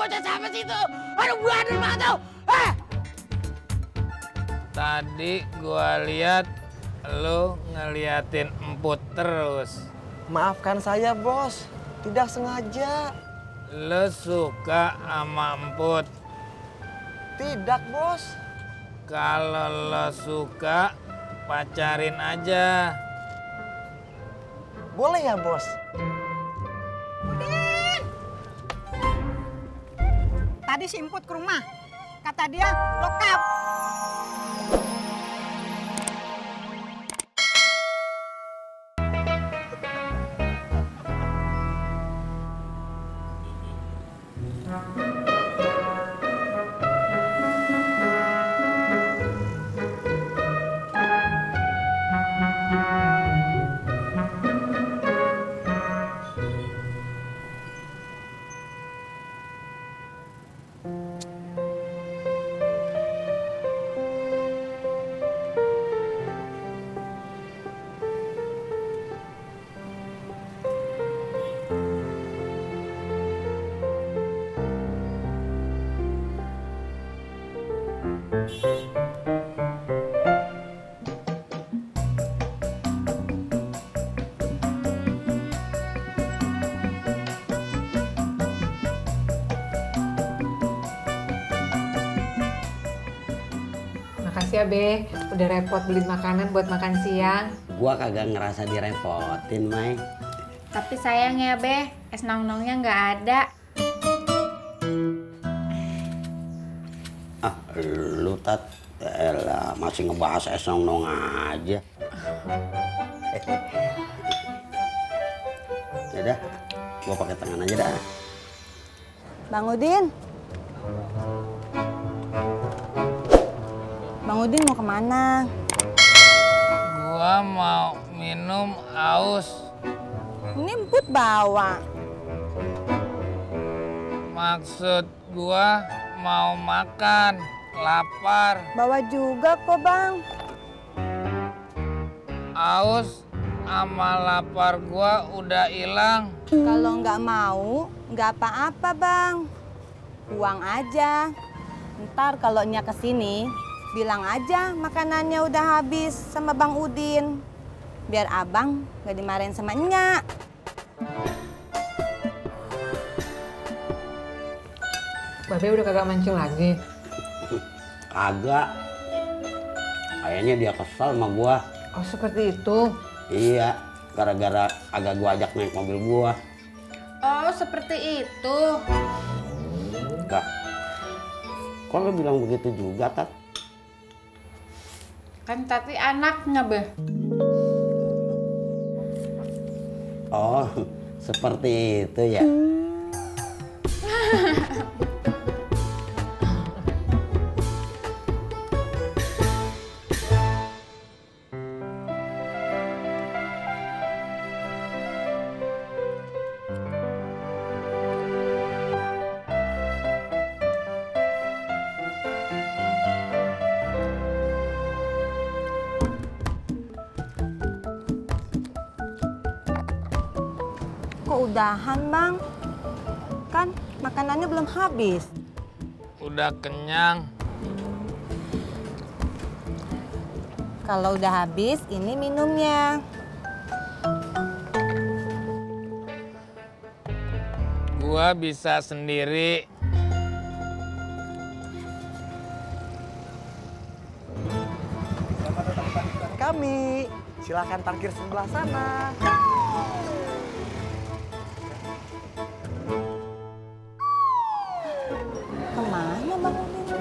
bocah siapa sih itu? Aduh, buadan banget tuh. Tadi gua lihat lu ngeliatin emput terus. Maafkan saya, Bos. Tidak sengaja. Lu suka sama emput? Tidak, Bos. Kalau lo suka, pacarin aja. Boleh ya, Bos? Tadi si Emput ke rumah. Kata dia, lokap. Makasih ya, Be. Udah repot beli makanan buat makan siang. Gua kagak ngerasa direpotin, Mai. Tapi sayang ya, Be. Es nong-nongnya nggak ada. Ah, lu Tat. Elah, masih ngebahas es nong-nong aja. Yaudah, gua pakai tangan aja dah. Bang Udin. Bang Udin mau kemana? Gua mau minum aus. Ini Emput bawa. Maksud gua mau makan, lapar. Bawa juga kok, Bang. Aus sama lapar gua udah hilang. Kalau nggak mau, nggak apa-apa, Bang. Buang aja. Ntar kalau Nya kesini, bilang aja makanannya udah habis sama Bang Udin. Biar abang nggak dimarahin sama Nya. Babe udah kagak mancing lagi. Kagak. Kayaknya dia kesal sama gua. Oh, seperti itu. Iya, gara-gara agak gua ajak naik mobil gua. Oh, seperti itu. Kak, kok lu bilang begitu juga, Tat? Kan Tati anaknya, Be. Oh, seperti itu ya. Kok udahan, Bang? Kan makanannya belum habis. Udah kenyang. Kalau udah habis, ini minumnya. Gua bisa sendiri. Kami. Silakan parkir sebelah sana. Kemana Bang Udin?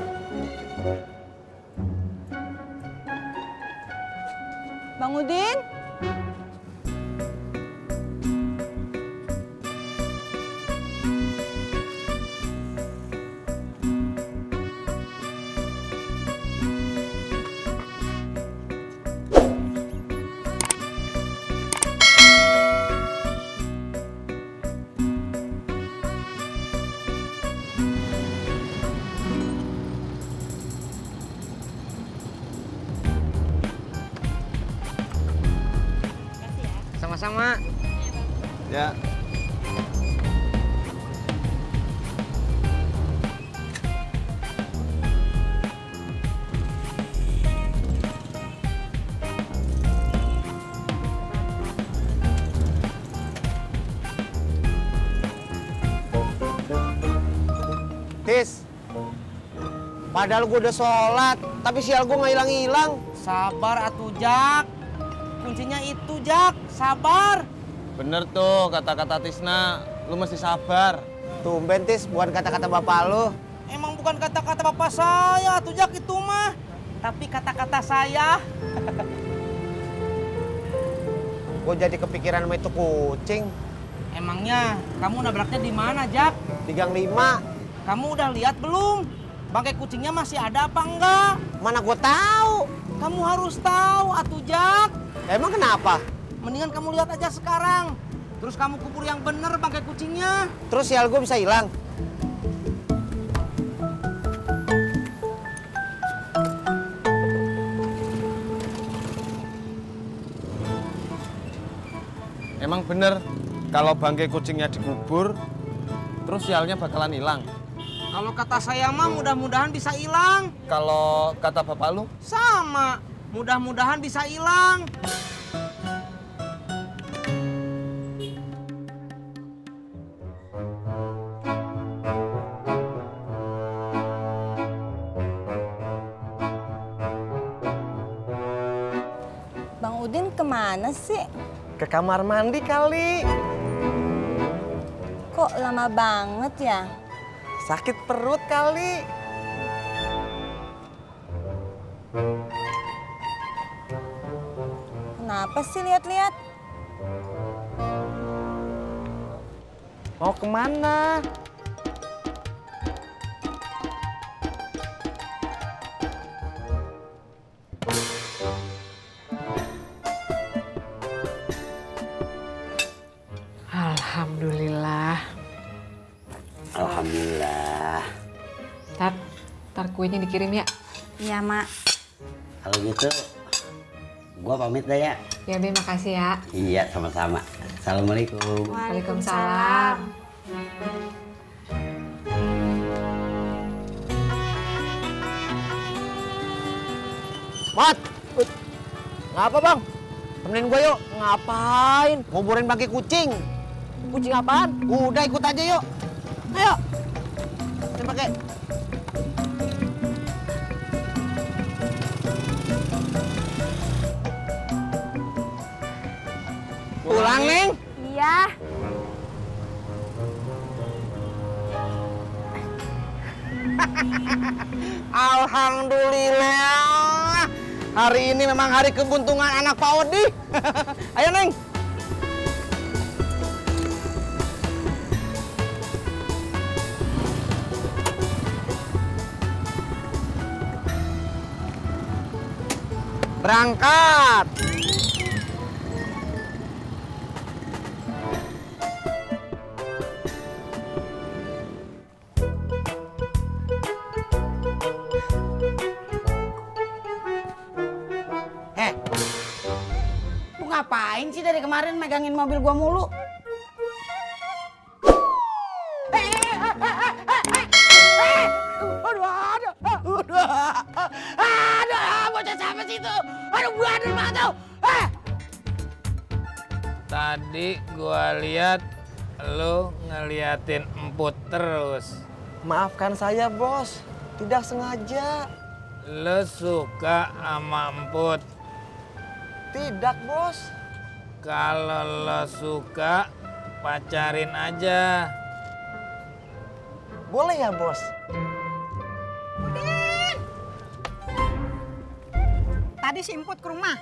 Bang Udin? Sama-sama. Ya. Tis, padahal gue udah sholat, tapi sial gue nggak hilang-hilang. Sabar atuh Jak. Kuncinya itu Jak, sabar. Bener tuh kata-kata Tisna, lu mesti sabar. Tumben Tis, bukan kata-kata bapak lu. Emang bukan kata-kata bapak saya atuh Jak itu mah. Tapi kata-kata saya. Gue jadi kepikiran sama itu kucing. Emangnya kamu nabraknya di mana Jak? Di Gang 5. Kamu udah lihat belum? Bangkai kucingnya masih ada apa enggak? Mana gue tahu? Kamu harus tahu atuh Jak. Emang kenapa? Mendingan kamu lihat aja sekarang. Terus kamu kubur yang bener bangkai kucingnya. Terus sial gue bisa hilang? Emang bener, kalau bangkai kucingnya dikubur, terus sialnya bakalan hilang. Kalau kata saya mah mudah-mudahan bisa hilang. Kalau kata bapak lu? Sama, mudah-mudahan bisa hilang. Bang Udin kemana sih? Ke kamar mandi kali. Kok lama banget ya? Sakit perut kali. Kenapa sih lihat-lihat? Mau kemana? Alhamdulillah. Alhamdulillah. Ntar kuenya dikirim ya. Iya, Mak. Kalau gitu, gua pamit dah ya. Ya Be, makasih ya. Iya, sama-sama. Assalamualaikum. Waalaikumsalam. Mat! Ngapa bang? Temenin gue yuk. Ngapain? Nguburin bangkai kucing. Kucing apaan? Udah ikut aja yuk. Ayo. Ini pakai. Pulang, Neng. Iya. Alhamdulillah. Hari ini memang hari kebuntungan anak Pak Odi. Ayo, Neng. Berangkat. Lu ngapain sih dari kemarin megangin mobil gua mulu? Aduh, bocah siapa sih itu? Aduh, buadul banget tuh. Tadi gua lihat lu ngeliatin emput terus. Maafkan saya, Bos. Tidak sengaja. Lu suka sama emput. Tidak, Bos. Kalau lo suka, pacarin aja. Boleh ya, Bos? Tadi si Emput ke rumah.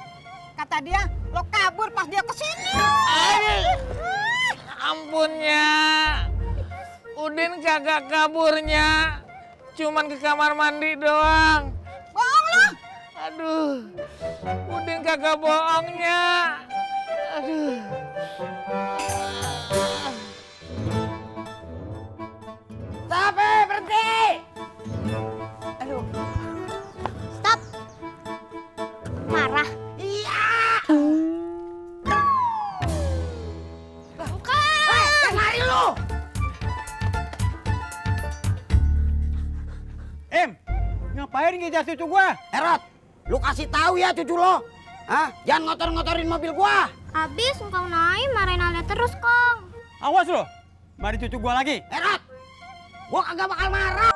Kata dia, lo kabur pas dia kesini. Ampunnya, Udin kagak kaburnya, cuman ke kamar mandi doang. Bohong lo. Aduh, Udin kagak bohongnya. Aduh. Stop, berhenti. Aduh. Stop. Marah. Iya. Bukan. Lari lu. Ngapain ngejas cucu gua? Herot, lu kasih tahu ya cucu lo. Hah? Jangan ngotor-ngotorin mobil gua. Habis engkau naik marahin Alda terus, Kong. Awas lo. Mari cucu gua lagi. Herot, gua kagak bakal marah.